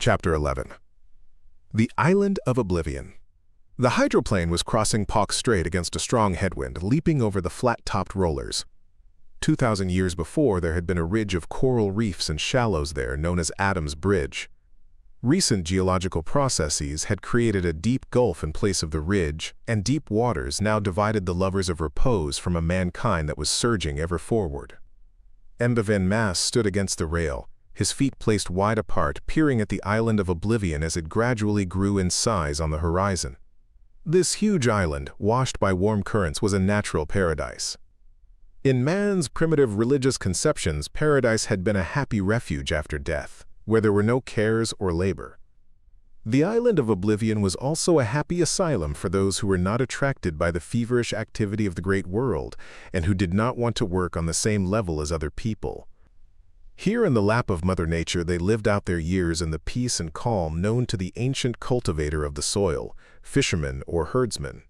Chapter 11. The Island of Oblivion. The hydroplane was crossing Pauc Strait against a strong headwind, leaping over the flat-topped rollers. 2,000 years before, there had been a ridge of coral reefs and shallows there known as Adam's Bridge. Recent geological processes had created a deep gulf in place of the ridge, and deep waters now divided the lovers of repose from a mankind that was surging ever forward. Yefremov stood against the rail, his feet placed wide apart, peering at the island of Oblivion as it gradually grew in size on the horizon. This huge island, washed by warm currents, was a natural paradise. In man's primitive religious conceptions, paradise had been a happy refuge after death, where there were no cares or labor. The island of Oblivion was also a happy asylum for those who were not attracted by the feverish activity of the great world and who did not want to work on the same level as other people. Here in the lap of Mother Nature, they lived out their years in the peace and calm known to the ancient cultivator of the soil, fisherman or herdsman.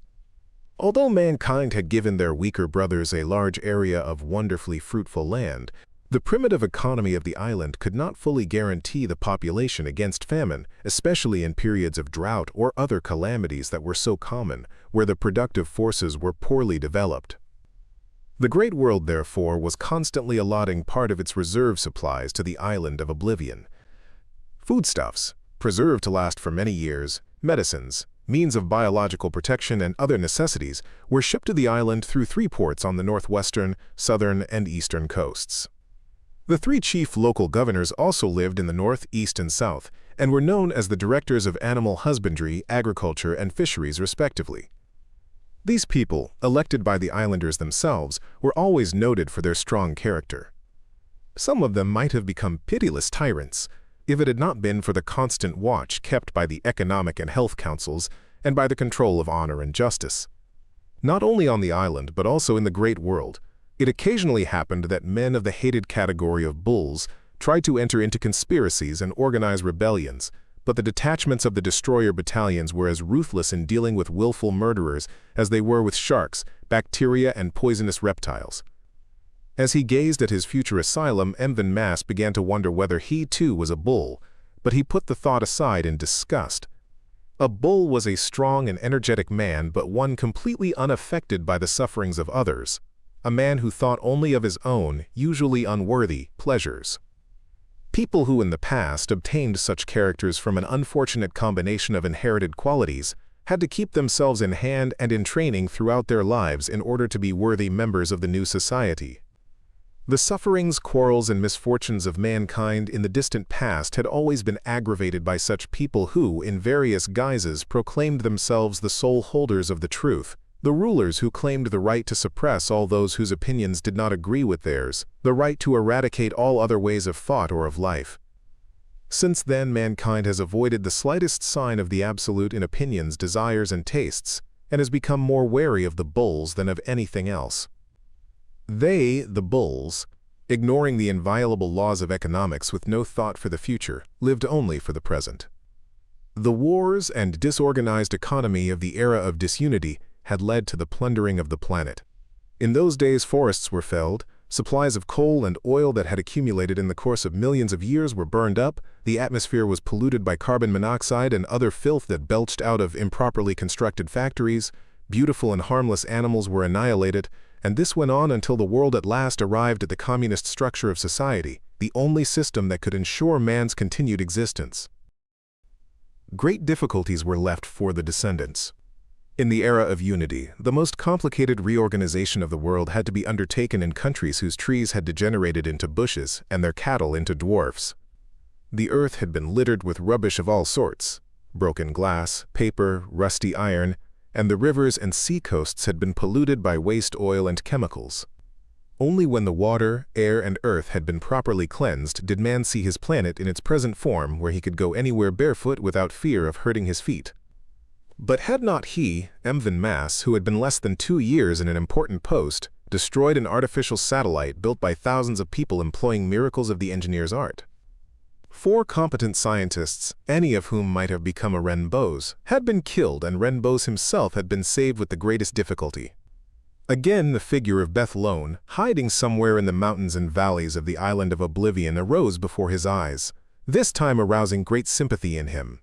Although mankind had given their weaker brothers a large area of wonderfully fruitful land, the primitive economy of the island could not fully guarantee the population against famine, especially in periods of drought or other calamities that were so common, where the productive forces were poorly developed. The Great World, therefore, was constantly allotting part of its reserve supplies to the island of Oblivion. Foodstuffs, preserved to last for many years, medicines, means of biological protection, and other necessities were shipped to the island through 3 ports on the northwestern, southern, and eastern coasts. The 3 chief local governors also lived in the north, east, and south, and were known as the directors of animal husbandry, agriculture, and fisheries, respectively. These people, elected by the islanders themselves, were always noted for their strong character. Some of them might have become pitiless tyrants, if it had not been for the constant watch kept by the economic and health councils and by the control of honor and justice. Not only on the island, but also in the Great World, it occasionally happened that men of the hated category of bulls tried to enter into conspiracies and organize rebellions, but the detachments of the destroyer battalions were as ruthless in dealing with willful murderers as they were with sharks, bacteria, and poisonous reptiles. As he gazed at his future asylum, Yefremov began to wonder whether he too was a bull, but he put the thought aside in disgust. A bull was a strong and energetic man, but one completely unaffected by the sufferings of others, a man who thought only of his own, usually unworthy, pleasures. People who in the past obtained such characters from an unfortunate combination of inherited qualities had to keep themselves in hand and in training throughout their lives in order to be worthy members of the new society. The sufferings, quarrels, and misfortunes of mankind in the distant past had always been aggravated by such people who, in various guises, proclaimed themselves the sole holders of the truth, the rulers who claimed the right to suppress all those whose opinions did not agree with theirs, the right to eradicate all other ways of thought or of life. Since then, mankind has avoided the slightest sign of the absolute in opinions, desires, and tastes, and has become more wary of the bulls than of anything else. They, the bulls, ignoring the inviolable laws of economics with no thought for the future, lived only for the present. The wars and disorganized economy of the era of disunity had led to the plundering of the planet. In those days, forests were felled, supplies of coal and oil that had accumulated in the course of millions of years were burned up, the atmosphere was polluted by carbon monoxide and other filth that belched out of improperly constructed factories, beautiful and harmless animals were annihilated, and this went on until the world at last arrived at the communist structure of society, the only system that could ensure man's continued existence. Great difficulties were left for the descendants. In the era of unity, the most complicated reorganization of the world had to be undertaken in countries whose trees had degenerated into bushes and their cattle into dwarfs. The earth had been littered with rubbish of all sorts, broken glass, paper, rusty iron, and the rivers and sea coasts had been polluted by waste oil and chemicals. Only when the water, air, and earth had been properly cleansed did man see his planet in its present form, where he could go anywhere barefoot without fear of hurting his feet. But had not he, Yefremov, who had been less than 2 years in an important post, destroyed an artificial satellite built by thousands of people employing miracles of the engineer's art? 4 competent scientists, any of whom might have become a Renbos, had been killed, and Renbos himself had been saved with the greatest difficulty. Again, the figure of Beth Lone, hiding somewhere in the mountains and valleys of the island of Oblivion, arose before his eyes. this time arousing great sympathy in him.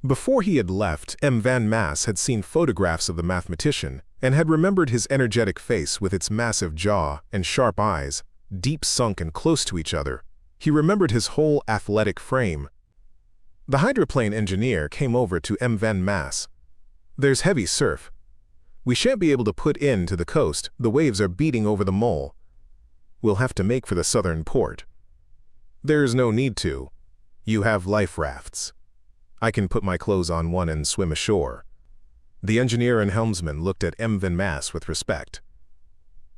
Before he had left, M. van Mass had seen photographs of the mathematician and had remembered his energetic face with its massive jaw and sharp eyes, deep sunk and close to each other. He remembered his whole athletic frame. The hydroplane engineer came over to M. van Mass. "There's heavy surf. We shan't be able to put in to the coast. The waves are beating over the mole. We'll have to make for the southern port." "There's no need to. You have life rafts. I can put my clothes on one and swim ashore." The engineer and helmsman looked at M. van Mass with respect.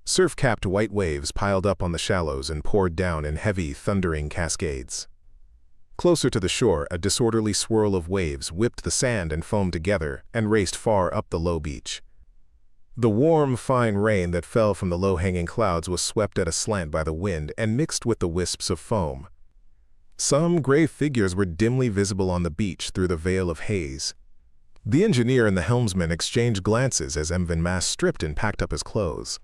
Surf-capped white waves piled up on the shallows and poured down in heavy, thundering cascades. Closer to the shore, a disorderly swirl of waves whipped the sand and foam together and raced far up the low beach. The warm, fine rain that fell from the low-hanging clouds was swept at a slant by the wind and mixed with the wisps of foam. Some gray figures were dimly visible on the beach through the veil of haze. The engineer and the helmsman exchanged glances as M. van Mass stripped and packed up his clothes.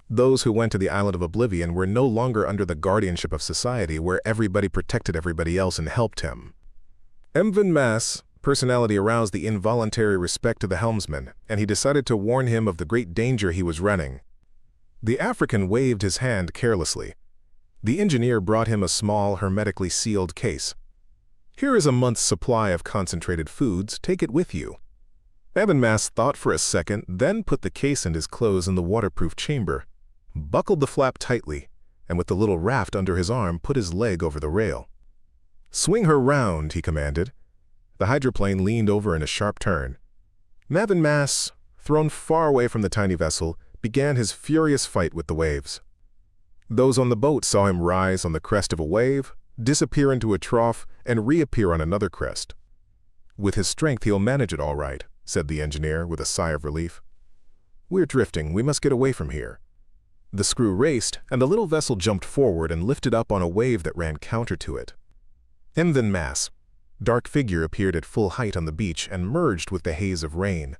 Those who went to the Island of Oblivion were no longer under the guardianship of society where everybody protected everybody else and helped him. M. van Mass' personality aroused the involuntary respect of the helmsman, and he decided to warn him of the great danger he was running. The African waved his hand carelessly. The engineer brought him a small, hermetically sealed case. "Here is a month's supply of concentrated foods. Take it with you." M. van Mass thought for a second, then put the case and his clothes in the waterproof chamber, buckled the flap tightly, and with the little raft under his arm put his leg over the rail. "Swing her round," he commanded. The hydroplane leaned over in a sharp turn. M. van Mass, thrown far away from the tiny vessel, began his furious fight with the waves. Those on the boat saw him rise on the crest of a wave, disappear into a trough, and reappear on another crest. "With his strength he'll manage it all right," said the engineer with a sigh of relief. "We're drifting. We must get away from here." The screw raced, and the little vessel jumped forward and lifted up on a wave that ran counter to it. M. van Mass' dark figure appeared at full height on the beach and merged with the haze of rain.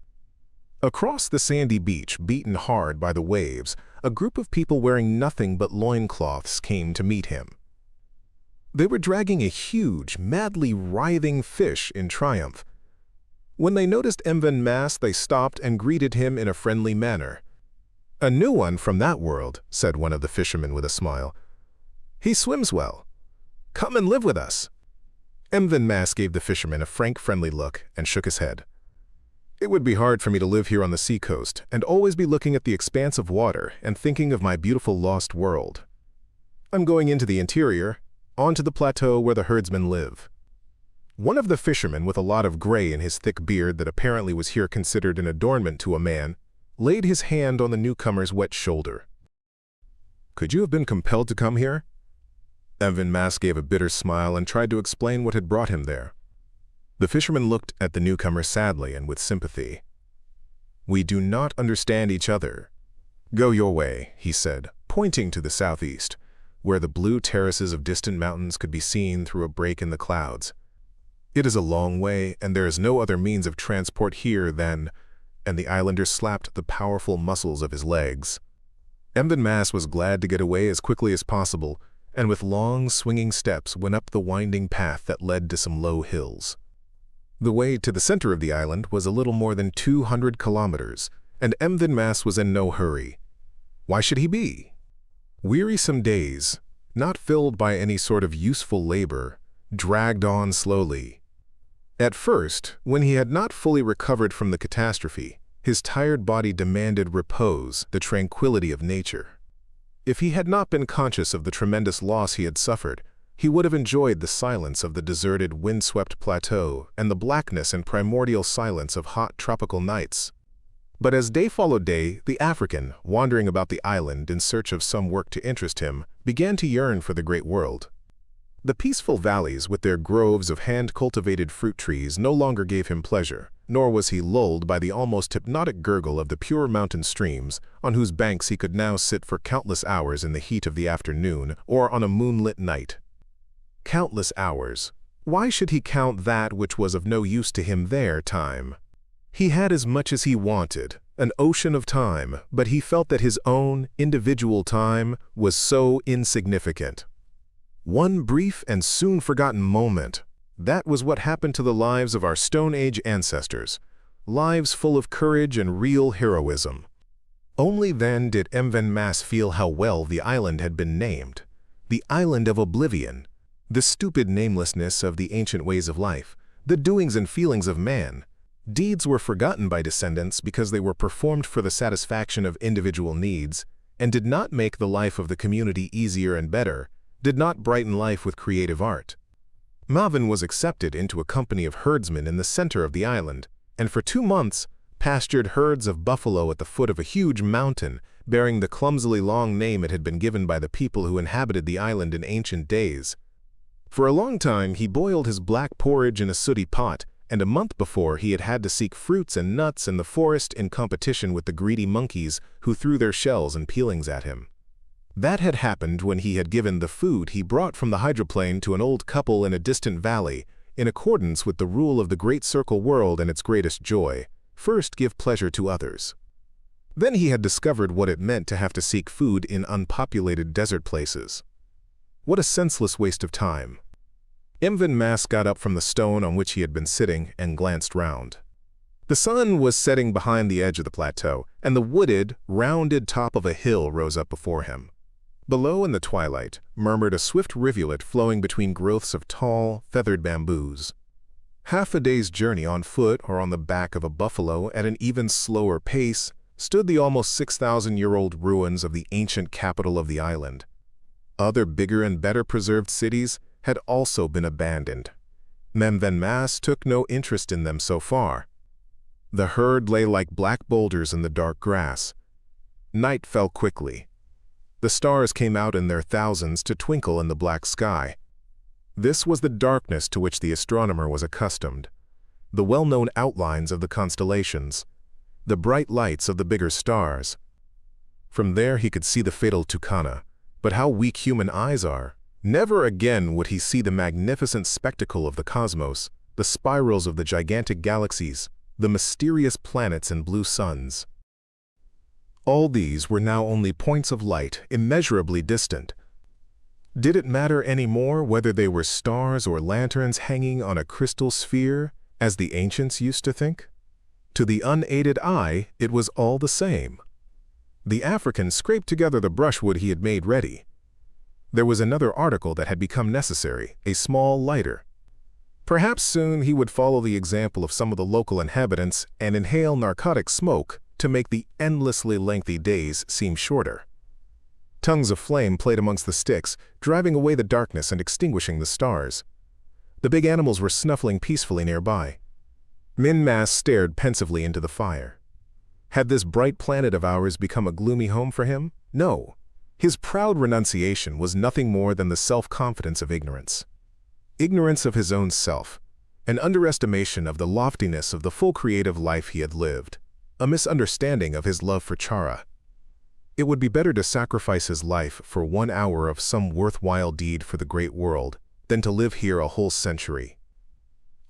Across the sandy beach, beaten hard by the waves, a group of people wearing nothing but loincloths came to meet him. They were dragging a huge, madly writhing fish in triumph. When they noticed M. van Mass, they stopped and greeted him in a friendly manner. "A new one from that world," said one of the fishermen with a smile. "He swims well. Come and live with us." M. van Mass gave the fisherman a frank, friendly look and shook his head. "It would be hard for me to live here on the seacoast and always be looking at the expanse of water and thinking of my beautiful lost world. I'm going into the interior, onto the plateau where the herdsmen live." One of the fishermen, with a lot of gray in his thick beard that apparently was here considered an adornment to a man, laid his hand on the newcomer's wet shoulder. "Could you have been compelled to come here?" M. van Mass gave a bitter smile and tried to explain what had brought him there. The fisherman looked at the newcomer sadly and with sympathy. "We do not understand each other. Go your way," he said, pointing to the southeast, where the blue terraces of distant mountains could be seen through a break in the clouds. "It is a long way, and there is no other means of transport here than—" and the islander slapped the powerful muscles of his legs. M. van Mass was glad to get away as quickly as possible, and with long, swinging steps went up the winding path that led to some low hills. The way to the center of the island was a little more than 200 kilometers, and M. van Mass was in no hurry. Why should he be? Wearisome days, not filled by any sort of useful labor, dragged on slowly. At first, when he had not fully recovered from the catastrophe, his tired body demanded repose, the tranquility of nature. If he had not been conscious of the tremendous loss he had suffered, he would have enjoyed the silence of the deserted, windswept plateau and the blackness and primordial silence of hot tropical nights. But as day followed day, the African, wandering about the island in search of some work to interest him, began to yearn for the great world. The peaceful valleys with their groves of hand-cultivated fruit trees no longer gave him pleasure, nor was he lulled by the almost hypnotic gurgle of the pure mountain streams, on whose banks he could now sit for countless hours in the heat of the afternoon or on a moonlit night. Countless hours. Why should he count that which was of no use to him their time? He had as much as he wanted, an ocean of time, but he felt that his own individual time was so insignificant. One brief and soon forgotten moment. That was what happened to the lives of our Stone Age ancestors, lives full of courage and real heroism. Only then did Mven Mas feel how well the island had been named. The Island of Oblivion. The stupid namelessness of the ancient ways of life, the doings and feelings of man. Deeds were forgotten by descendants because they were performed for the satisfaction of individual needs, and did not make the life of the community easier and better, did not brighten life with creative art. Mavin was accepted into a company of herdsmen in the center of the island, and for 2 months pastured herds of buffalo at the foot of a huge mountain, bearing the clumsily long name it had been given by the people who inhabited the island in ancient days. For a long time he boiled his black porridge in a sooty pot, and a month before he had had to seek fruits and nuts in the forest in competition with the greedy monkeys who threw their shells and peelings at him. That had happened when he had given the food he brought from the hydroplane to an old couple in a distant valley, in accordance with the rule of the Great Circle world and its greatest joy: first give pleasure to others. Then he had discovered what it meant to have to seek food in unpopulated desert places. What a senseless waste of time. Mven Mas got up from the stone on which he had been sitting and glanced round. The sun was setting behind the edge of the plateau, and the wooded, rounded top of a hill rose up before him. Below in the twilight murmured a swift rivulet flowing between growths of tall, feathered bamboos. Half a day's journey on foot or on the back of a buffalo at an even slower pace stood the almost 6,000-year-old ruins of the ancient capital of the island. Other bigger and better preserved cities had also been abandoned. Mven Mas took no interest in them so far. The herd lay like black boulders in the dark grass. Night fell quickly. The stars came out in their thousands to twinkle in the black sky. This was the darkness to which the astronomer was accustomed. The well-known outlines of the constellations, the bright lights of the bigger stars. From there he could see the fatal Tucana, but how weak human eyes are! Never again would he see the magnificent spectacle of the cosmos, the spirals of the gigantic galaxies, the mysterious planets and blue suns. All these were now only points of light, immeasurably distant. Did it matter any more whether they were stars or lanterns hanging on a crystal sphere, as the ancients used to think? To the unaided eye, it was all the same. The African scraped together the brushwood he had made ready. There was another article that had become necessary, a small lighter. Perhaps soon he would follow the example of some of the local inhabitants and inhale narcotic smoke to make the endlessly lengthy days seem shorter. Tongues of flame played amongst the sticks, driving away the darkness and extinguishing the stars. The big animals were snuffling peacefully nearby. Mven Mas stared pensively into the fire. Had this bright planet of ours become a gloomy home for him? No. His proud renunciation was nothing more than the self-confidence of ignorance. Ignorance of his own self, an underestimation of the loftiness of the full creative life he had lived, a misunderstanding of his love for Chara. It would be better to sacrifice his life for 1 hour of some worthwhile deed for the great world than to live here a whole century.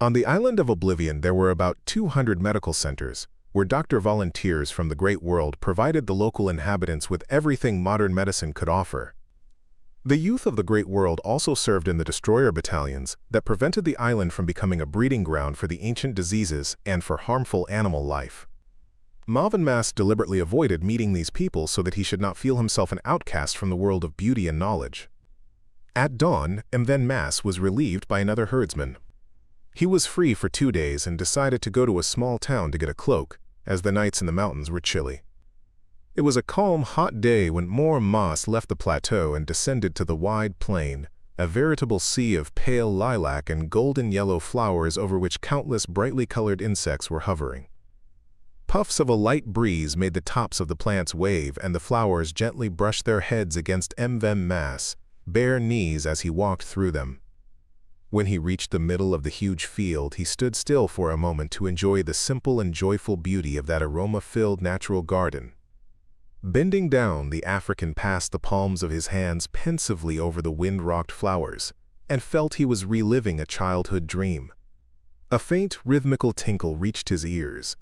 On the island of Oblivion there were about 200 medical centers, where doctor volunteers from the great world provided the local inhabitants with everything modern medicine could offer. The youth of the great world also served in the destroyer battalions that prevented the island from becoming a breeding ground for the ancient diseases and for harmful animal life. Mven Mas deliberately avoided meeting these people so that he should not feel himself an outcast from the world of beauty and knowledge. At dawn, Mven Mas was relieved by another herdsman. He was free for 2 days and decided to go to a small town to get a cloak, as the nights in the mountains were chilly. It was a calm, hot day when Mas left the plateau and descended to the wide plain, a veritable sea of pale lilac and golden yellow flowers over which countless brightly colored insects were hovering. Puffs of a light breeze made the tops of the plants wave, and the flowers gently brushed their heads against Mven Mas' bare knees as he walked through them. When he reached the middle of the huge field, he stood still for a moment to enjoy the simple and joyful beauty of that aroma-filled natural garden. Bending down, the African passed the palms of his hands pensively over the wind-rocked flowers, and felt he was reliving a childhood dream. A faint, rhythmical tinkle reached his ears.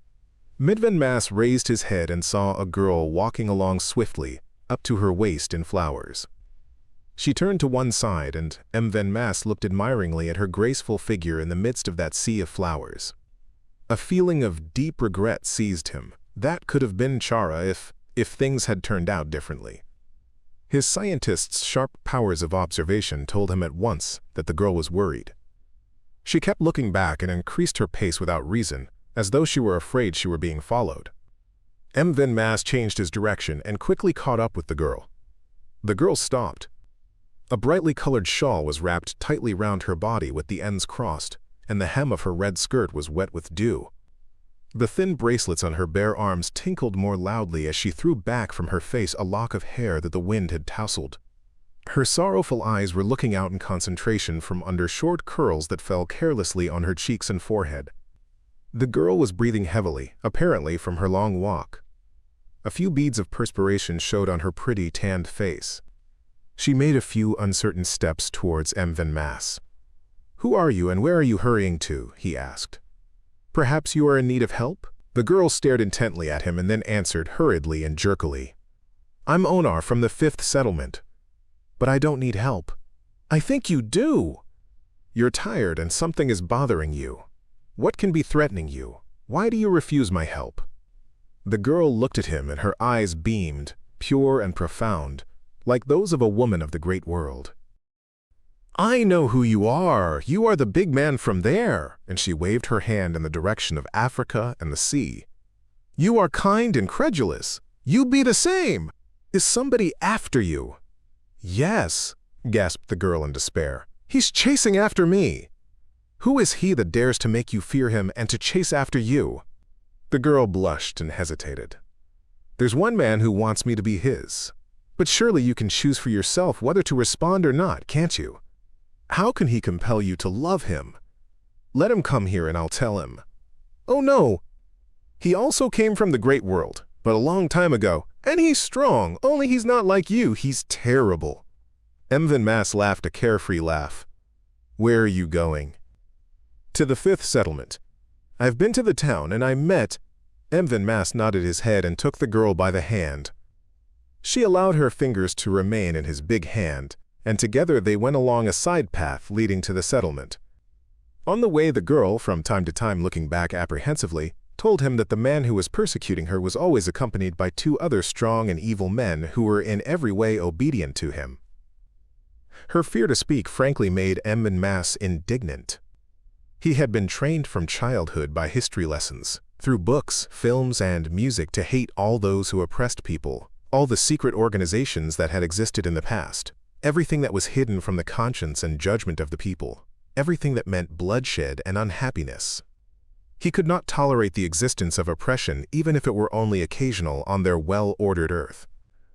Mven Mas raised his head and saw a girl walking along swiftly, up to her waist in flowers. She turned to one side, and Van Mass looked admiringly at her graceful figure in the midst of that sea of flowers. A feeling of deep regret seized him. That could have been Chara if things had turned out differently. His scientist's sharp powers of observation told him at once that the girl was worried. She kept looking back and increased her pace without reason, as though she were afraid she were being followed. Van Mass changed his direction and quickly caught up with the girl. The girl stopped. A brightly colored shawl was wrapped tightly round her body with the ends crossed, and the hem of her red skirt was wet with dew. The thin bracelets on her bare arms tinkled more loudly as she threw back from her face a lock of hair that the wind had tousled. Her sorrowful eyes were looking out in concentration from under short curls that fell carelessly on her cheeks and forehead. The girl was breathing heavily, apparently from her long walk. A few beads of perspiration showed on her pretty, tanned face. She made a few uncertain steps towards Van Mass. "Who are you and where are you hurrying to?" he asked. "Perhaps you are in need of help?" The girl stared intently at him and then answered hurriedly and jerkily. "I'm Onar from the 5th settlement. But I don't need help." "I think you do." "You're tired and something is bothering you. What can be threatening you? Why do you refuse my help?" The girl looked at him and her eyes beamed, pure and profound, like those of a woman of the great world. "I know who you are. You are the big man from there," and she waved her hand in the direction of Africa and the sea. "You are kind and credulous. You be the same. Is somebody after you?" "Yes," gasped the girl in despair. "He's chasing after me." "Who is he that dares to make you fear him and to chase after you?" The girl blushed and hesitated. "There's one man who wants me to be his. But surely you can choose for yourself whether to respond or not, can't you? How can he compel you to love him? Let him come here and I'll tell him." "Oh no! He also came from the great world, but a long time ago, and he's strong, only he's not like you, he's terrible." Van Mass laughed a carefree laugh. "Where are you going?" "To the 5th settlement. I've been to the town and I met—" Van Mass nodded his head and took the girl by the hand. She allowed her fingers to remain in his big hand, and together they went along a side path leading to the settlement. On the way, the girl, from time to time looking back apprehensively, told him that the man who was persecuting her was always accompanied by 2 other strong and evil men who were in every way obedient to him. Her fear to speak frankly made Van Mass indignant. He had been trained from childhood by history lessons, through books, films, and music to hate all those who oppressed people, all the secret organizations that had existed in the past, everything that was hidden from the conscience and judgment of the people, everything that meant bloodshed and unhappiness. He could not tolerate the existence of oppression even if it were only occasional on their well-ordered earth.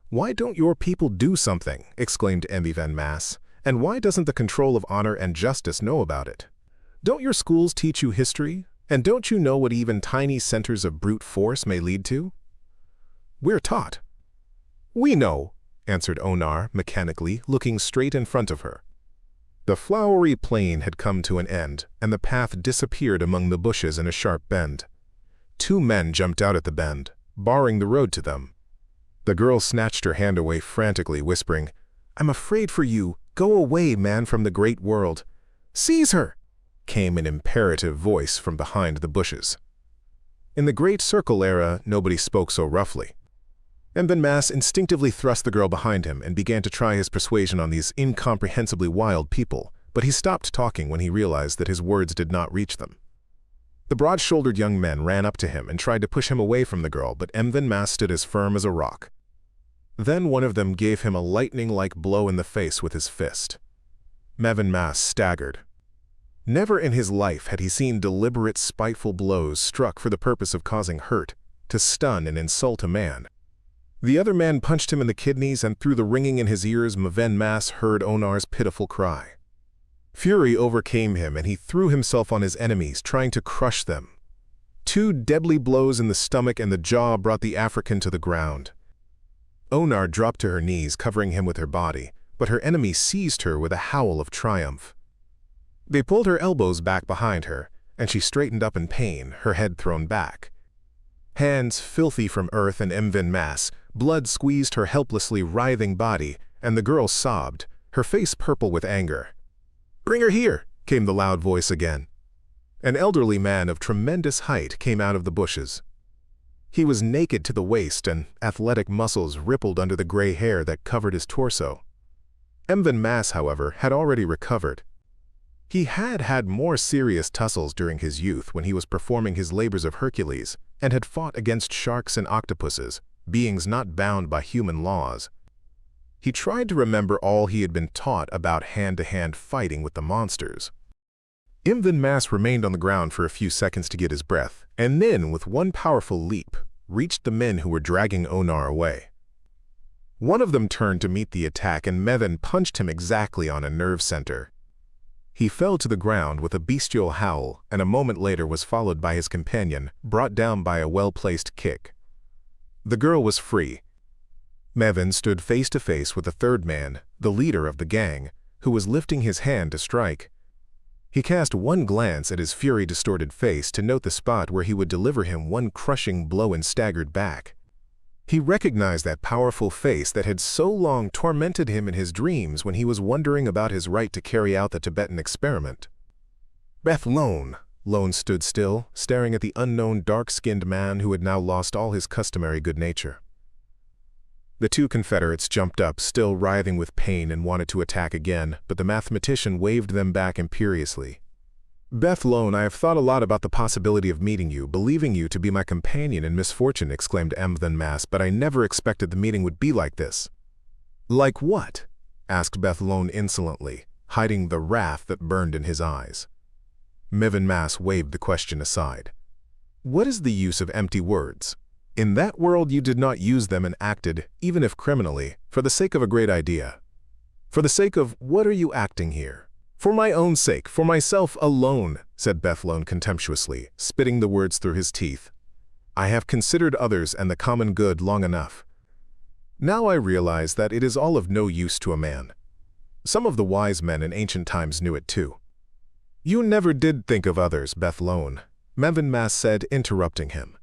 "Why don't your people do something?" exclaimed Van Mass. "And why doesn't the control of honor and justice know about it? Don't your schools teach you history? And don't you know what even tiny centers of brute force may lead to?" "We're taught." "We know," answered Onar mechanically, looking straight in front of her. The flowery plain had come to an end, and the path disappeared among the bushes in a sharp bend. 2 men jumped out at the bend, barring the road to them. The girl snatched her hand away frantically, whispering, "I'm afraid for you. Go away, man from the great world." "Seize her!" came an imperative voice from behind the bushes. In the Great Circle era, nobody spoke so roughly. Van Mass instinctively thrust the girl behind him and began to try his persuasion on these incomprehensibly wild people, but he stopped talking when he realized that his words did not reach them. The broad-shouldered young men ran up to him and tried to push him away from the girl, but Van Mass stood as firm as a rock. Then one of them gave him a lightning-like blow in the face with his fist. Van Mass staggered. Never in his life had he seen deliberate, spiteful blows struck for the purpose of causing hurt, to stun and insult a man. The other man punched him in the kidneys, and through the ringing in his ears, Van Mass heard Onar's pitiful cry. Fury overcame him, and he threw himself on his enemies, trying to crush them. 2 deadly blows in the stomach and the jaw brought the African to the ground. Onar dropped to her knees, covering him with her body, but her enemy seized her with a howl of triumph. They pulled her elbows back behind her, and she straightened up in pain, her head thrown back. Hands filthy from earth and Van Mass, blood squeezed her helplessly writhing body, and the girl sobbed, her face purple with anger. "Bring her here," came the loud voice again. An elderly man of tremendous height came out of the bushes. He was naked to the waist, and athletic muscles rippled under the gray hair that covered his torso. Emvin Mass, however, had already recovered. He had had more serious tussles during his youth when he was performing his labors of Hercules and had fought against sharks and octopuses, beings not bound by human laws. He tried to remember all he had been taught about hand-to-hand fighting with the monsters. Emvin Mass remained on the ground for a few seconds to get his breath, and then, with one powerful leap, reached the men who were dragging Onar away. One of them turned to meet the attack, and Mevin punched him exactly on a nerve center. He fell to the ground with a bestial howl, and a moment later was followed by his companion, brought down by a well-placed kick. The girl was free. Mevin stood face to face with the third man, the leader of the gang, who was lifting his hand to strike. He cast one glance at his fury-distorted face to note the spot where he would deliver him one crushing blow and staggered back. He recognized that powerful face that had so long tormented him in his dreams when he was wondering about his right to carry out the Tibetan experiment. Beth Lone. Lone stood still, staring at the unknown dark-skinned man who had now lost all his customary good nature. The two Confederates jumped up, still writhing with pain, and wanted to attack again, but the mathematician waved them back imperiously. "Beth Lone, I have thought a lot about the possibility of meeting you, believing you to be my companion in misfortune," exclaimed Emvin Mass, "but I never expected the meeting would be like this." "Like what?" asked Beth Lone insolently, hiding the wrath that burned in his eyes. Mevin Mass waved the question aside. "What is the use of empty words? In that world you did not use them and acted, even if criminally, for the sake of a great idea. For the sake of what are you acting here?" "For my own sake, for myself alone," said Beth Lone contemptuously, spitting the words through his teeth. "I have considered others and the common good long enough. Now I realize that it is all of no use to a man. Some of the wise men in ancient times knew it too." "You never did think of others, Beth Lone," Mevin Mass said, interrupting him.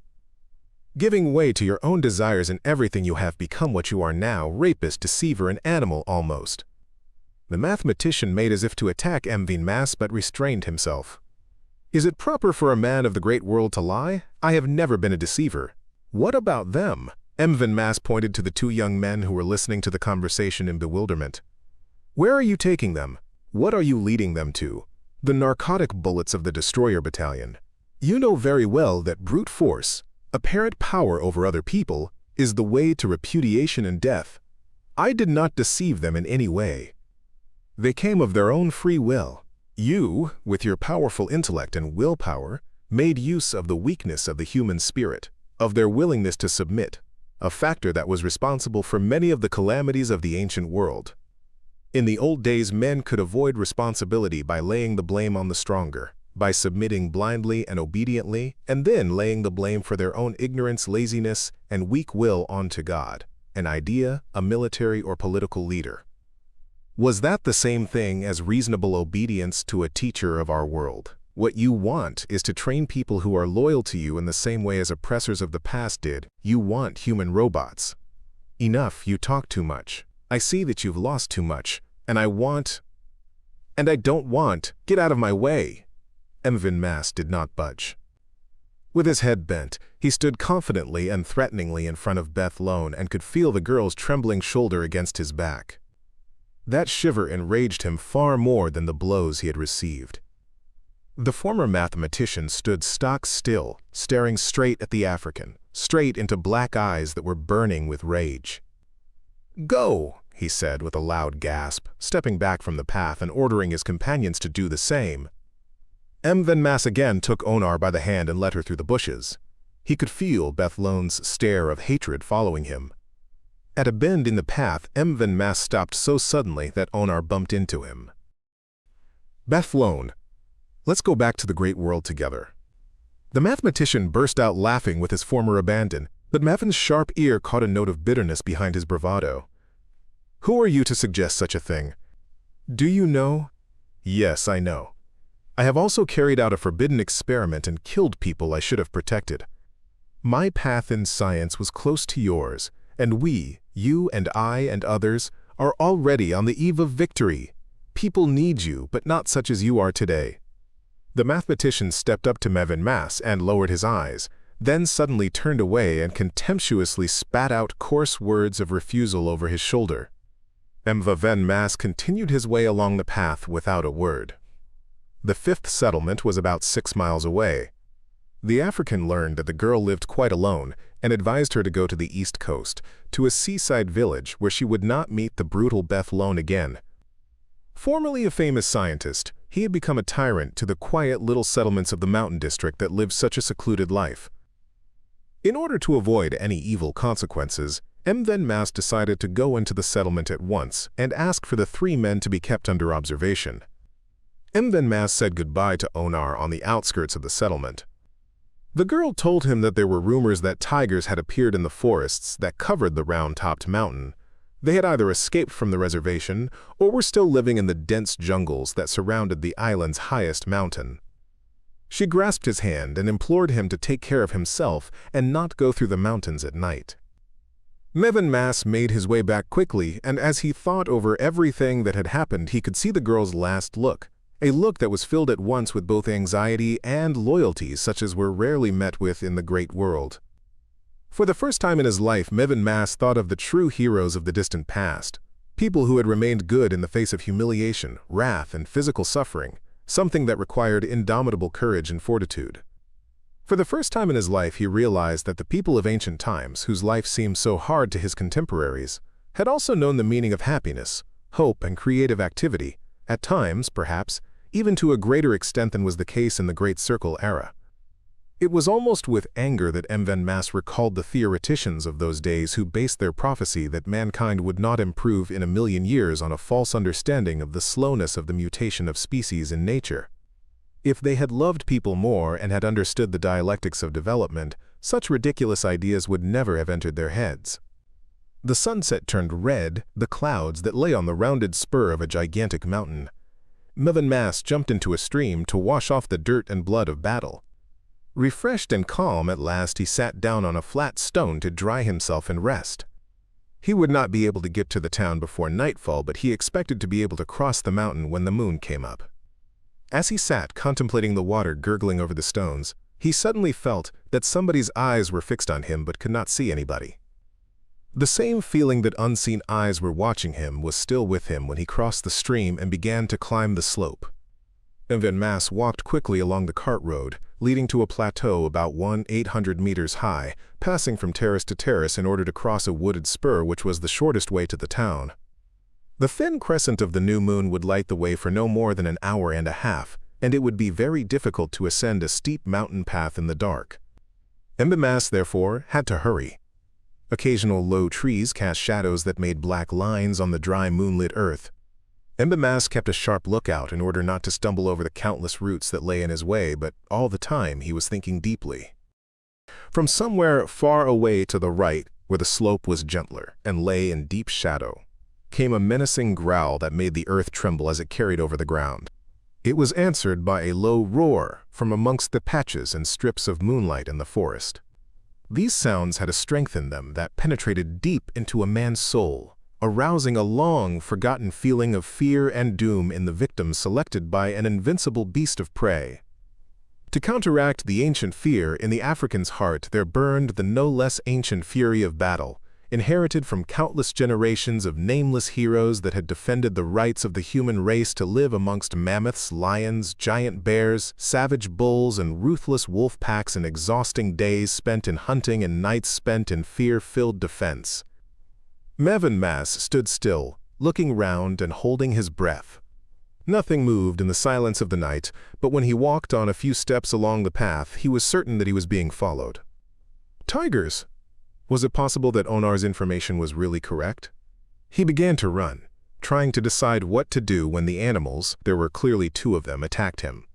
"Giving way to your own desires in everything you have become what you are now, rapist, deceiver, and animal almost." The mathematician made as if to attack Emvin Mass but restrained himself. "Is it proper for a man of the great world to lie? I have never been a deceiver." "What about them?" Emvin Mass pointed to the two young men who were listening to the conversation in bewilderment. "Where are you taking them? What are you leading them to? The narcotic bullets of the Destroyer Battalion. You know very well that brute force, apparent power over other people, is the way to repudiation and death. I did not deceive them in any way. They came of their own free will. You, with your powerful intellect and willpower, made use of the weakness of the human spirit, of their willingness to submit, a factor that was responsible for many of the calamities of the ancient world. In the old days, men could avoid responsibility by laying the blame on the stronger, by submitting blindly and obediently, and then laying the blame for their own ignorance, laziness, and weak will onto God, an idea, a military or political leader. Was that the same thing as reasonable obedience to a teacher of our world? What you want is to train people who are loyal to you in the same way as oppressors of the past did. You want human robots. Enough, you talk too much. I see that you've lost too much, and I don't want. Get out of my way." Emvin Mass did not budge. With his head bent, he stood confidently and threateningly in front of Beth Lone and could feel the girl's trembling shoulder against his back. That shiver enraged him far more than the blows he had received. The former mathematician stood stock still, staring straight at the African, straight into black eyes that were burning with rage. "Go," he said with a loud gasp, stepping back from the path and ordering his companions to do the same. Emvin Mass again took Onar by the hand and led her through the bushes. He could feel Beth Lone's stare of hatred following him. At a bend in the path, Emvin Mass stopped so suddenly that Onar bumped into him. "Beth Lone, let's go back to the great world together." The mathematician burst out laughing with his former abandon, but Mevin's sharp ear caught a note of bitterness behind his bravado. "Who are you to suggest such a thing? Do you know?" "Yes, I know. I have also carried out a forbidden experiment and killed people I should have protected. My path in science was close to yours, and we, you and I and others, are already on the eve of victory. People need you, but not such as you are today." The mathematician stepped up to Mevin Mas and lowered his eyes, then suddenly turned away and contemptuously spat out coarse words of refusal over his shoulder. Mevin Mas continued his way along the path without a word. The fifth settlement was about 6 miles away. The African learned that the girl lived quite alone and advised her to go to the east coast, to a seaside village where she would not meet the brutal Beth Lone again. Formerly a famous scientist, he had become a tyrant to the quiet little settlements of the mountain district that lived such a secluded life. In order to avoid any evil consequences, Mevin Mas decided to go into the settlement at once and ask for the 3 men to be kept under observation. Mevin Mas said goodbye to Onar on the outskirts of the settlement. The girl told him that there were rumors that tigers had appeared in the forests that covered the round-topped mountain. They had either escaped from the reservation or were still living in the dense jungles that surrounded the island's highest mountain. She grasped his hand and implored him to take care of himself and not go through the mountains at night. Mevin Mas made his way back quickly, and as he thought over everything that had happened, he could see the girl's last look, a look that was filled at once with both anxiety and loyalty such as were rarely met with in the great world. For the first time in his life, Mevin Mas thought of the true heroes of the distant past, people who had remained good in the face of humiliation, wrath, and physical suffering, something that required indomitable courage and fortitude. For the first time in his life, he realized that the people of ancient times, whose life seemed so hard to his contemporaries, had also known the meaning of happiness, hope, and creative activity, at times, perhaps, even to a greater extent than was the case in the Great Circle era. It was almost with anger that Mevin Mas recalled the theoreticians of those days who based their prophecy that mankind would not improve in 1,000,000 years on a false understanding of the slowness of the mutation of species in nature. If they had loved people more and had understood the dialectics of development, such ridiculous ideas would never have entered their heads. The sunset turned red the clouds that lay on the rounded spur of a gigantic mountain. Mevin Mas jumped into a stream to wash off the dirt and blood of battle. Refreshed and calm, at last he sat down on a flat stone to dry himself and rest. He would not be able to get to the town before nightfall, but he expected to be able to cross the mountain when the moon came up. As he sat contemplating the water gurgling over the stones, he suddenly felt that somebody's eyes were fixed on him but could not see anybody. The same feeling that unseen eyes were watching him was still with him when he crossed the stream and began to climb the slope. Mevin Mas walked quickly along the cart road, leading to a plateau about 1,800 meters high, passing from terrace to terrace in order to cross a wooded spur which was the shortest way to the town. The thin crescent of the new moon would light the way for no more than an hour and a half, and it would be very difficult to ascend a steep mountain path in the dark. Mevin Mas, therefore, had to hurry. Occasional low trees cast shadows that made black lines on the dry moonlit earth. Mevin Mas kept a sharp lookout in order not to stumble over the countless roots that lay in his way, but all the time he was thinking deeply. From somewhere far away to the right, where the slope was gentler and lay in deep shadow, came a menacing growl that made the earth tremble as it carried over the ground. It was answered by a low roar from amongst the patches and strips of moonlight in the forest. These sounds had a strength in them that penetrated deep into a man's soul, arousing a long-forgotten feeling of fear and doom in the victim selected by an invincible beast of prey. To counteract the ancient fear in the African's heart, there burned the no less ancient fury of battle, inherited from countless generations of nameless heroes that had defended the rights of the human race to live amongst mammoths, lions, giant bears, savage bulls, and ruthless wolf packs in exhausting days spent in hunting and nights spent in fear-filled defense. Mevin Mas stood still, looking round and holding his breath. Nothing moved in the silence of the night, but when he walked on a few steps along the path, he was certain that he was being followed. Tigers! Was it possible that Onar's information was really correct? He began to run, trying to decide what to do when the animals, there were clearly 2 of them, attacked him.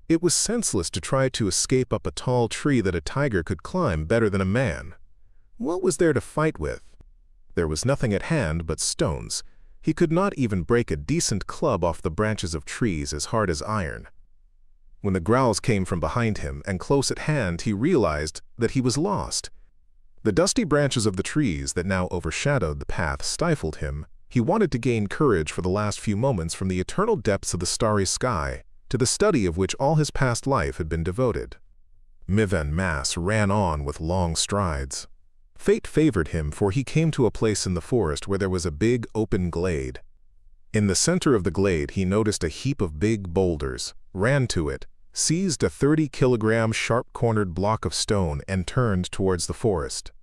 It was senseless to try to escape up a tall tree that a tiger could climb better than a man. What was there to fight with? There was nothing at hand but stones. He could not even break a decent club off the branches of trees as hard as iron. When the growls came from behind him and close at hand, he realized that he was lost. The dusty branches of the trees that now overshadowed the path stifled him, He wanted to gain courage for the last few moments from the eternal depths of the starry sky, to the study of which all his past life had been devoted. Mivan Mas ran on with long strides. Fate favored him, for he came to a place in the forest where there was a big open glade. In the center of the glade he noticed a heap of big boulders, ran to it, seized a 30-kilogram sharp-cornered block of stone and turned towards the forest.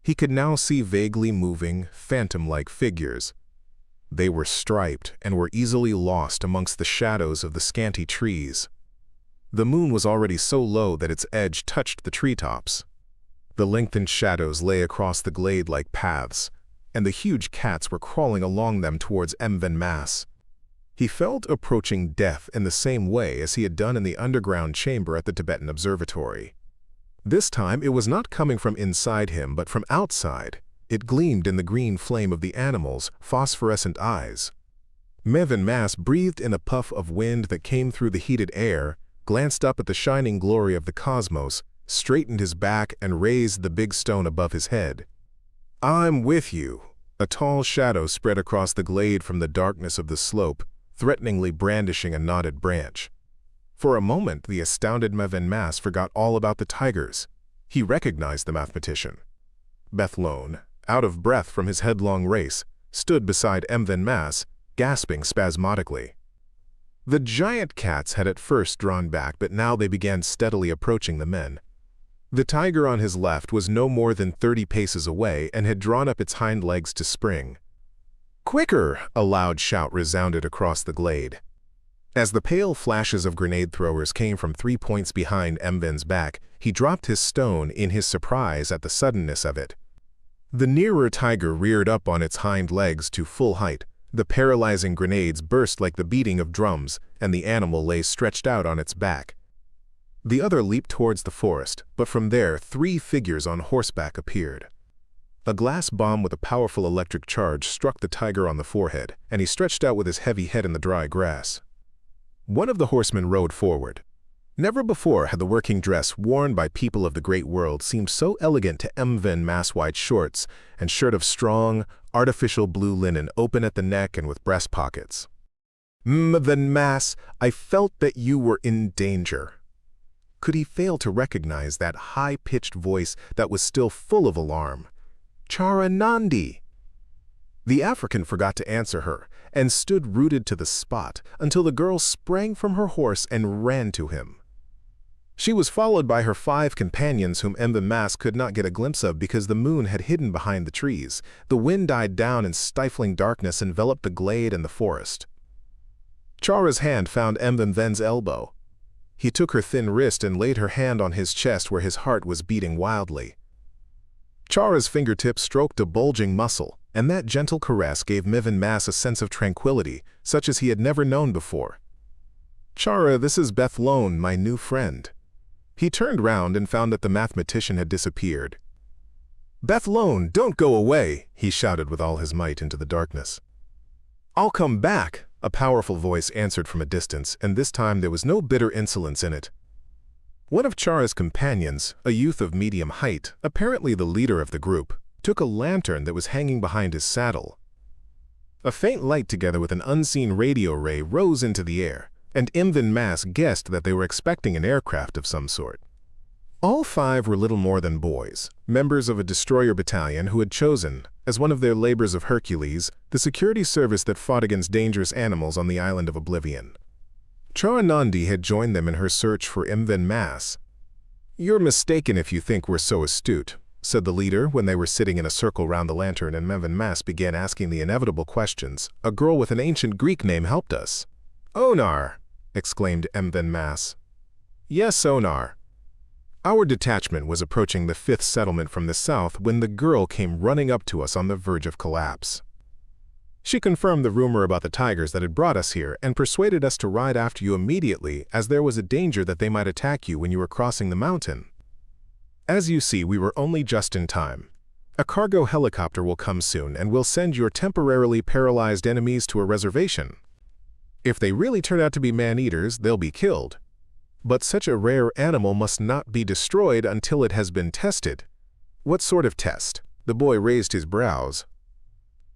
He could now see vaguely moving, phantom-like figures. They were striped and were easily lost amongst the shadows of the scanty trees. The moon was already so low that its edge touched the treetops. The lengthened shadows lay across the glade like paths, and the huge cats were crawling along them towards Mivan Mas. He felt approaching death in the same way as he had done in the underground chamber at the Tibetan observatory. This time it was not coming from inside him, but from outside. It gleamed in the green flame of the animal's phosphorescent eyes. Mivan Mas breathed in a puff of wind that came through the heated air, glanced up at the shining glory of the cosmos, straightened his back and raised the big stone above his head. "I'm with you." A tall shadow spread across the glade from the darkness of the slope, threateningly brandishing a knotted branch. For a moment, the astounded Mivan Mas forgot all about the tigers. He recognized the mathematician. Bethlone, out of breath from his headlong race, stood beside Mivan Mas, gasping spasmodically. The giant cats had at first drawn back, but now they began steadily approaching the men. The tiger on his left was no more than 30 paces away and had drawn up its hind legs to spring. "Quicker!" a loud shout resounded across the glade. As the pale flashes of grenade throwers came from 3 points behind Mivan's back, he dropped his stone in his surprise at the suddenness of it. The nearer tiger reared up on its hind legs to full height. The paralyzing grenades burst like the beating of drums, and the animal lay stretched out on its back. The other leaped towards the forest, but from there 3 figures on horseback appeared. A glass bomb with a powerful electric charge struck the tiger on the forehead, and he stretched out with his heavy head in the dry grass. One of the horsemen rode forward. Never before had the working dress worn by people of the great world seemed so elegant to Mivan Mas. White shorts and shirt of strong, artificial blue linen open at the neck and with breast pockets. "Mivan Mas, I felt that you were in danger." Could he fail to recognize that high-pitched voice that was still full of alarm? "Chara Nandi!" The African forgot to answer her and stood rooted to the spot until the girl sprang from her horse and ran to him. She was followed by her 5 companions whom Mivan Mas could not get a glimpse of because the moon had hidden behind the trees. The wind died down and stifling darkness enveloped the glade and the forest. Chara's hand found Mivan's elbow. He took her thin wrist and laid her hand on his chest where his heart was beating wildly. Chara's fingertips stroked a bulging muscle, and that gentle caress gave Mivan Mas a sense of tranquility, such as he had never known before. "Chara, this is Bethlone, my new friend." He turned round and found that the mathematician had disappeared. "Bethlone, don't go away!" he shouted with all his might into the darkness. "I'll come back," a powerful voice answered from a distance, and this time there was no bitter insolence in it. One of Chara's companions, a youth of medium height, apparently the leader of the group, took a lantern that was hanging behind his saddle. A faint light together with an unseen radio ray rose into the air, and Mivan Mas guessed that they were expecting an aircraft of some sort. All 5 were little more than boys, members of a destroyer battalion who had chosen, as one of their labors of Hercules, the security service that fought against dangerous animals on the island of Oblivion. Chara Nandi had joined them in her search for Mivan Mas. "You're mistaken if you think we're so astute," said the leader when they were sitting in a circle round the lantern and Mivan Mas began asking the inevitable questions. "A girl with an ancient Greek name helped us." "Onar!" exclaimed Mivan Mas. "Yes, Onar." Our detachment was approaching the 5th settlement from the south when the girl came running up to us on the verge of collapse. She confirmed the rumor about the tigers that had brought us here and persuaded us to ride after you immediately as there was a danger that they might attack you when you were crossing the mountain. As you see, we were only just in time. A cargo helicopter will come soon and will send your temporarily paralyzed enemies to a reservation. If they really turn out to be man-eaters, they'll be killed. But such a rare animal must not be destroyed until it has been tested. What sort of test? The boy raised his brows.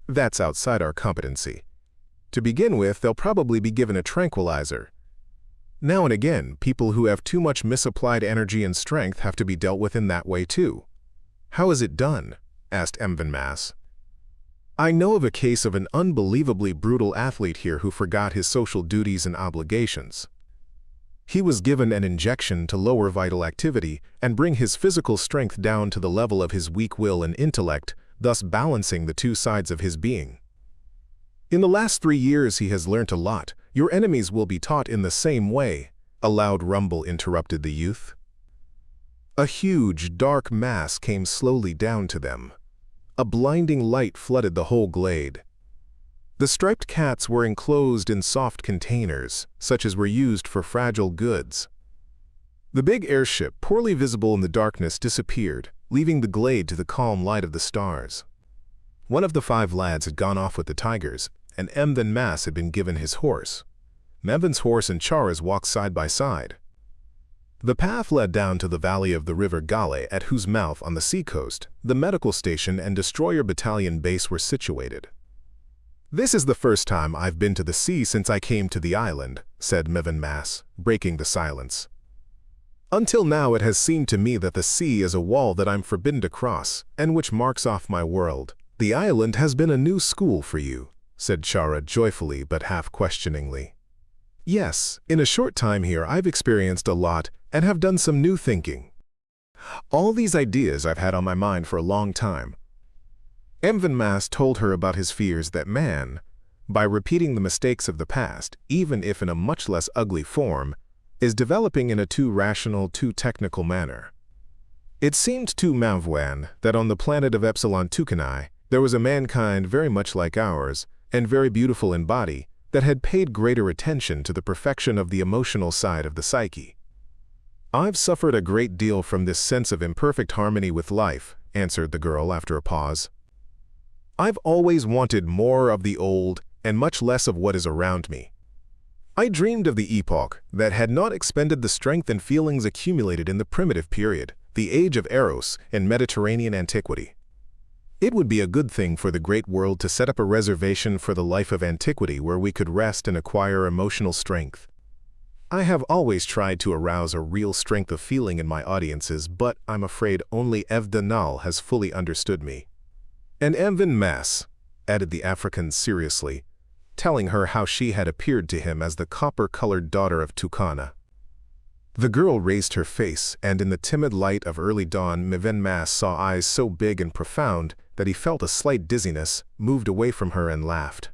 That's outside our competency. To begin with, they'll probably be given a tranquilizer. Now and again, people who have too much misapplied energy and strength have to be dealt with in that way too. How is it done? Asked Yefremov. I know of a case of an unbelievably brutal athlete here who forgot his social duties and obligations. He was given an injection to lower vital activity and bring his physical strength down to the level of his weak will and intellect, thus balancing the two sides of his being. In the last 3 years he has learnt a lot. Your enemies will be taught in the same way, a loud rumble interrupted the youth. A huge, dark mass came slowly down to them. A blinding light flooded the whole glade. The striped cats were enclosed in soft containers, such as were used for fragile goods. The big airship, poorly visible in the darkness, disappeared, leaving the glade to the calm light of the stars. One of the 5 lads had gone off with the tigers, and Yefremov had been given his horse. Mevin's horse and Chara's walked side by side. The path led down to the valley of the river Gale, at whose mouth on the seacoast the medical station and destroyer battalion base were situated. This is the first time I've been to the sea since I came to the island, said Yefremov, breaking the silence. Until now it has seemed to me that the sea is a wall that I'm forbidden to cross, and which marks off my world. The island has been a new school for you, said Chara joyfully but half-questioningly. Yes, in a short time here I've experienced a lot and have done some new thinking. All these ideas I've had on my mind for a long time. Yefremov told her about his fears that man, by repeating the mistakes of the past, even if in a much less ugly form, is developing in a too rational, too technical manner. It seemed to Mavwan that on the planet of Epsilon Tucanae there was a mankind very much like ours, and very beautiful in body, that had paid greater attention to the perfection of the emotional side of the psyche. I've suffered a great deal from this sense of imperfect harmony with life, answered the girl after a pause. I've always wanted more of the old and much less of what is around me. I dreamed of the epoch that had not expended the strength and feelings accumulated in the primitive period, the age of Eros in Mediterranean antiquity. It would be a good thing for the great world to set up a reservation for the life of antiquity where we could rest and acquire emotional strength. I have always tried to arouse a real strength of feeling in my audiences, but I'm afraid only Evdanal has fully understood me. And Yefremov, added the African seriously, telling her how she had appeared to him as the copper-colored daughter of Tucana. The girl raised her face, and in the timid light of early dawn Yefremov saw eyes so big and profound that he felt a slight dizziness, moved away from her and laughed.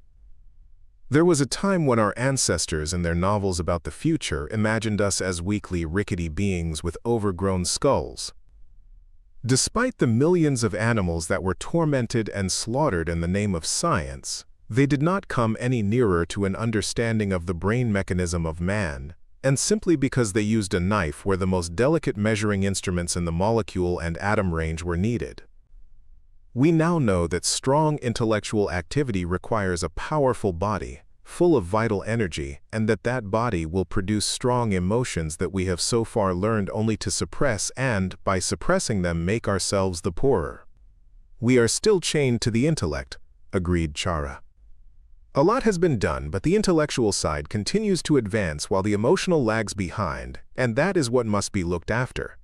There was a time when our ancestors in their novels about the future imagined us as weakly, rickety beings with overgrown skulls. Despite the millions of animals that were tormented and slaughtered in the name of science, they did not come any nearer to an understanding of the brain mechanism of man, and simply because they used a knife where the most delicate measuring instruments in the molecule and atom range were needed. We now know that strong intellectual activity requires a powerful body, full of vital energy, and that body will produce strong emotions that we have so far learned only to suppress and, by suppressing them, make ourselves the poorer. We are still chained to the intellect, agreed Chara. A lot has been done, but the intellectual side continues to advance while the emotional lags behind, and that is what must be looked after.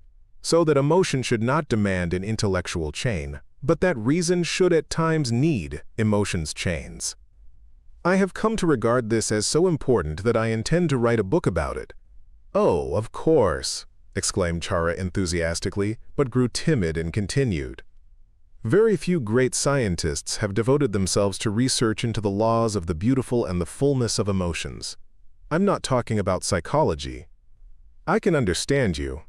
So that emotion should not demand an intellectual chain, but that reason should at times need emotion's chains. I have come to regard this as so important that I intend to write a book about it. Oh, of course, exclaimed Chara enthusiastically, but grew timid and continued. Very few great scientists have devoted themselves to research into the laws of the beautiful and the fullness of emotions. I'm not talking about psychology. I can understand you,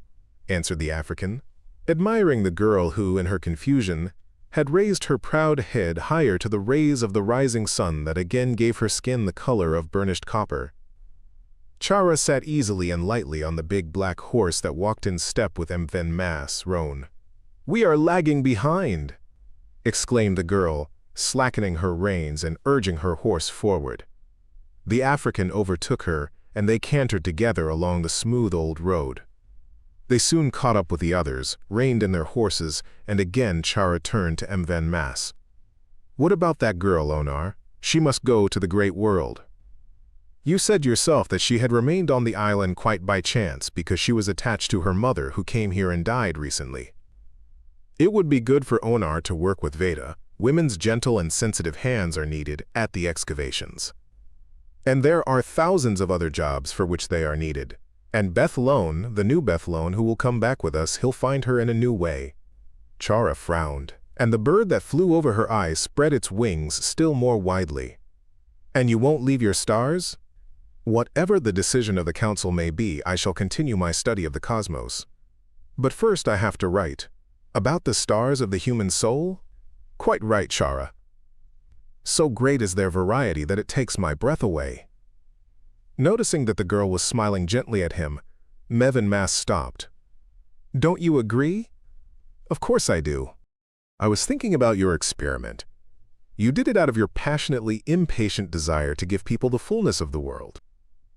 answered the African, admiring the girl who, in her confusion, had raised her proud head higher to the rays of the rising sun that again gave her skin the color of burnished copper. Chara sat easily and lightly on the big black horse that walked in step with Yefremov roan. "We are lagging behind," exclaimed the girl, slackening her reins and urging her horse forward. The African overtook her, and they cantered together along the smooth old road. They soon caught up with the others, reined in their horses, and again Chara turned to Yefremov. What about that girl, Onar? She must go to the great world. You said yourself that she had remained on the island quite by chance because she was attached to her mother who came here and died recently. It would be good for Onar to work with Veda. Women's gentle and sensitive hands are needed at the excavations. And there are thousands of other jobs for which they are needed. And Bethlone, the new Bethlone who will come back with us, he'll find her in a new way. Chara frowned, and the bird that flew over her eyes spread its wings still more widely. And you won't leave your stars? Whatever the decision of the council may be, I shall continue my study of the cosmos. But first I have to write. About the stars of the human soul? Quite right, Chara. So great is their variety that it takes my breath away. Noticing that the girl was smiling gently at him, Mevin Mass stopped. Don't you agree? Of course I do. I was thinking about your experiment. You did it out of your passionately impatient desire to give people the fullness of the world.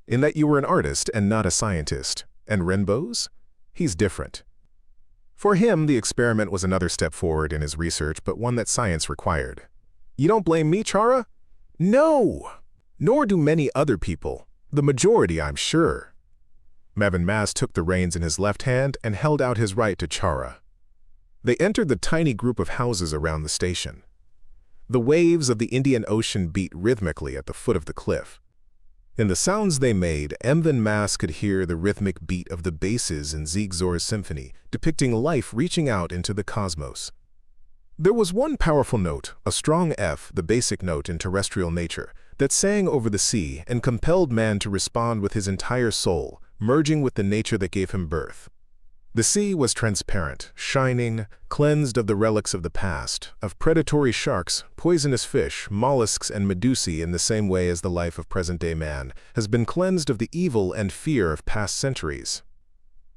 In that you were an artist and not a scientist. And Renbo's? He's different. For him, the experiment was another step forward in his research, but one that science required. You don't blame me, Chara? No! Nor do many other people. The majority, I'm sure. Mevin Mass took the reins in his left hand and held out his right to Chara. They entered the tiny group of houses around the station. The waves of the Indian Ocean beat rhythmically at the foot of the cliff. In the sounds they made, Mevin Mass could hear the rhythmic beat of the basses in Ziegzor's symphony, depicting life reaching out into the cosmos. There was one powerful note, a strong F, the basic note in terrestrial nature, that sang over the sea and compelled man to respond with his entire soul, merging with the nature that gave him birth. The sea was transparent, shining, cleansed of the relics of the past, of predatory sharks, poisonous fish, mollusks, and medusae in the same way as the life of present-day man has been cleansed of the evil and fear of past centuries.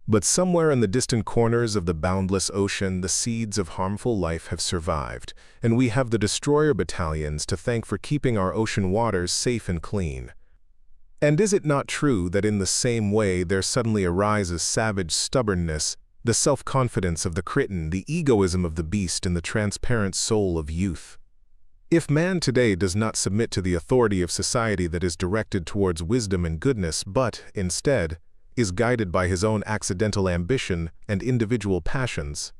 But somewhere in the distant corners of the boundless ocean, the seeds of harmful life have survived, and we have the destroyer battalions to thank for keeping our ocean waters safe and clean. And is it not true that in the same way there suddenly arises savage stubbornness, the self-confidence of the Cretan, the egoism of the beast, and the transparent soul of youth? If man today does not submit to the authority of society that is directed towards wisdom and goodness, but, instead, is guided by his own accidental ambition and individual passions,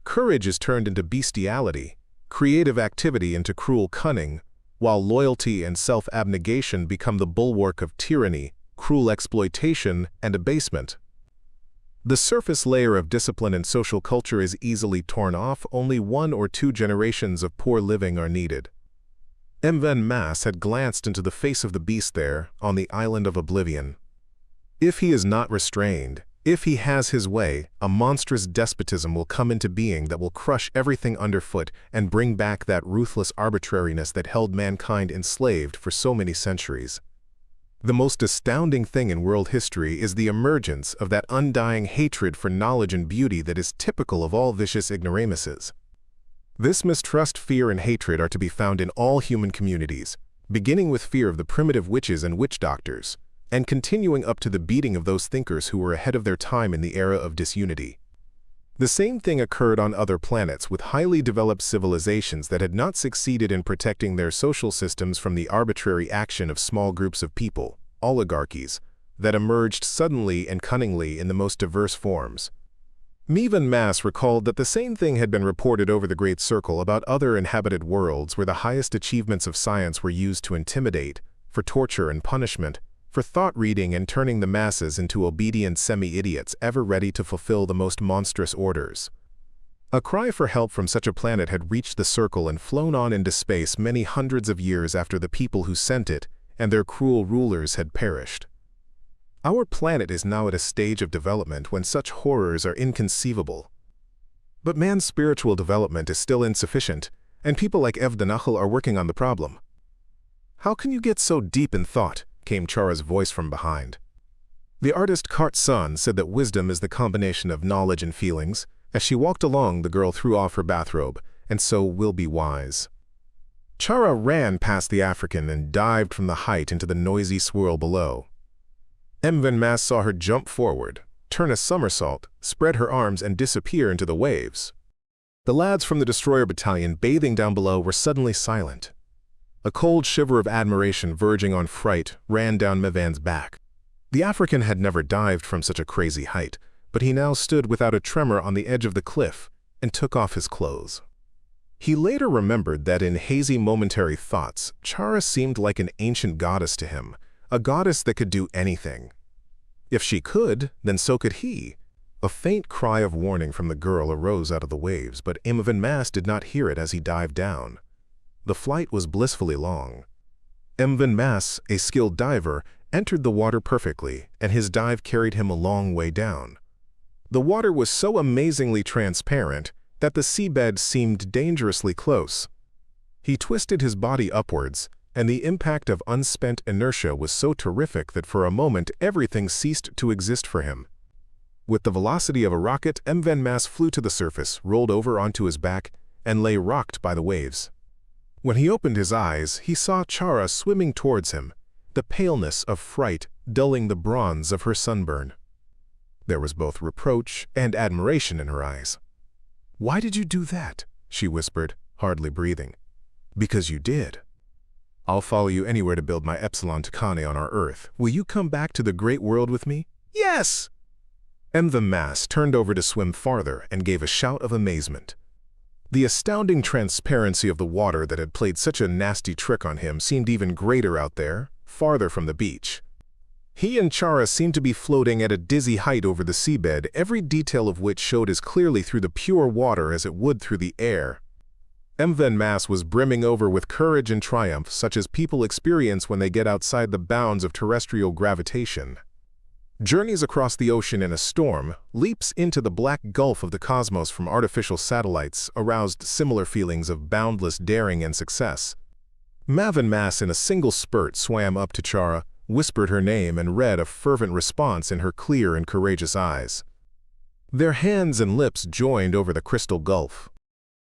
courage is turned into bestiality, creative activity into cruel cunning, while loyalty and self-abnegation become the bulwark of tyranny, cruel exploitation, and abasement. The surface layer of discipline and social culture is easily torn off. Only 1 or 2 generations of poor living are needed. Mevin Mass had glanced into the face of the beast there, on the island of Oblivion. If he is not restrained, if he has his way, a monstrous despotism will come into being that will crush everything underfoot and bring back that ruthless arbitrariness that held mankind enslaved for so many centuries. The most astounding thing in world history is the emergence of that undying hatred for knowledge and beauty that is typical of all vicious ignoramuses. This mistrust, fear, and hatred are to be found in all human communities, beginning with fear of the primitive witches and witch doctors, and continuing up to the beating of those thinkers who were ahead of their time in the era of disunity. The same thing occurred on other planets with highly developed civilizations that had not succeeded in protecting their social systems from the arbitrary action of small groups of people, oligarchies, that emerged suddenly and cunningly in the most diverse forms. Mevin Mass recalled that the same thing had been reported over the Great Circle about other inhabited worlds where the highest achievements of science were used to intimidate, for torture and punishment, for thought-reading and turning the masses into obedient semi-idiots ever ready to fulfill the most monstrous orders. A cry for help from such a planet had reached the circle and flown on into space many hundreds of years after the people who sent it and their cruel rulers had perished. Our planet is now at a stage of development when such horrors are inconceivable. But man's spiritual development is still insufficient, and people like Evdanachel are working on the problem. How can you get so deep in thought? Came Chara's voice from behind. The artist Kart Sun said that wisdom is the combination of knowledge and feelings. As she walked along, the girl threw off her bathrobe, and so will be wise. Chara ran past the African and dived from the height into the noisy swirl below. Mevin Mass saw her jump forward, turn a somersault, spread her arms, and disappear into the waves. The lads from the destroyer battalion bathing down below were suddenly silent. A cold shiver of admiration verging on fright ran down Mevan's back. The African had never dived from such a crazy height, but he now stood without a tremor on the edge of the cliff and took off his clothes. He later remembered that in hazy momentary thoughts, Chara seemed like an ancient goddess to him, a goddess that could do anything. If she could, then so could he. A faint cry of warning from the girl arose out of the waves, but Imogen Mass did not hear it as he dived down. The flight was blissfully long. Imogen Mass, a skilled diver, entered the water perfectly, and his dive carried him a long way down. The water was so amazingly transparent that the seabed seemed dangerously close. He twisted his body upwards, and the impact of unspent inertia was so terrific that for a moment everything ceased to exist for him. With the velocity of a rocket, Imogen Mass flew to the surface, rolled over onto his back, and lay rocked by the waves. When he opened his eyes, he saw Chara swimming towards him, the paleness of fright dulling the bronze of her sunburn. There was both reproach and admiration in her eyes. "Why did you do that?" she whispered, hardly breathing. "Because you did. I'll follow you anywhere to build my Epsilon Tucane on our Earth. Will you come back to the great world with me?" "Yes!" Imogen Mass turned over to swim farther and gave a shout of amazement. The astounding transparency of the water that had played such a nasty trick on him seemed even greater out there, farther from the beach. He and Chara seemed to be floating at a dizzy height over the seabed, every detail of which showed as clearly through the pure water as it would through the air. Imogen Mass was brimming over with courage and triumph such as people experience when they get outside the bounds of terrestrial gravitation. Journeys across the ocean in a storm, leaps into the black gulf of the cosmos from artificial satellites aroused similar feelings of boundless daring and success. Imogen Mass in a single spurt swam up to Chara, whispered her name, and read a fervent response in her clear and courageous eyes. Their hands and lips joined over the crystal gulf.